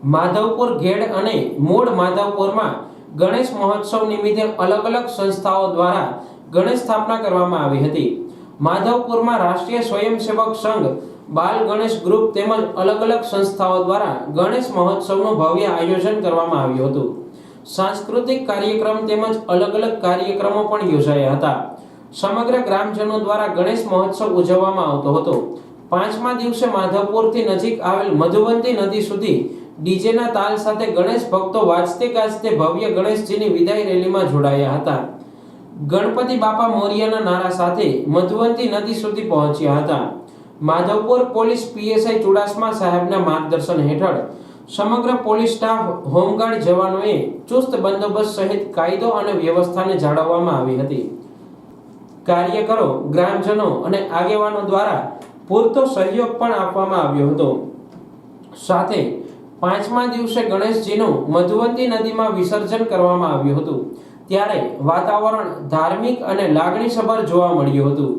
માધવપુર ઘેડ અને મૂળ માધવપુરમાં ગણેશ મહોત્સવ નિમિત્તે અલગ અલગ સંસ્થાઓ દ્વારા ગણેશ સ્થાપના કરવામાં આવી હતી। માધવપુરમાં રાષ્ટ્રીય સ્વયંસેવક સંઘ, બાલ ગણેશ ગ્રુપ તેમજ અલગ અલગ સંસ્થાઓ દ્વારા ગણેશ મહોત્સવનું ભવ્ય આયોજન કરવામાં આવ્યું હતું। सांस्कृतिक कार्यक्रम તેમજ અલગ અલગ કાર્યક્રમો પણ યોજાયા હતા। સમગ્ર ગ્રામજનો દ્વારા ગણેશ મહોત્સવ ઉજવવામાં આવતો હતો। પાંચમા દિવસે માધવપુરથી નજીક આવેલ મધુવંતી નદી સુધી ડીજેના તાલ સાથે ગણેશ ભક્તો વાજતે ગાજતે ભવ્ય ગણેશજીની વિદાય રેલીમાં જોડાયા હતા। ગણપતિ બાપા મોરિયાના નારા સાથે મધુવંતી નદી સુધી પહોંચ્યા હતા। માધવપુર પોલીસ પીએસઆઈ ચુડાસમા સાહેબના માર્ગદર્શન હેઠળ સમગ્ર પોલીસ સ્ટાફ, હોમગાર્ડ જવાનોએ ચુસ્ત બંદોબસ્ત સહિત કાયદો અને વ્યવસ્થાને જાળવવામાં આવી હતી। કાર્યકરો, ગ્રામજનો અને આગેવાનો દ્વારા પૂરતો સહયોગ પણ આપવામાં આવ્યો હતો। સાથે પાંચમા દિવસે ગણેશજીનું મધુવંતી નદીમાં વિસર્જન કરવામાં આવ્યું હતું, ત્યારે વાતાવરણ ધાર્મિક અને લાગણીસભર જોવા મળ્યું હતું।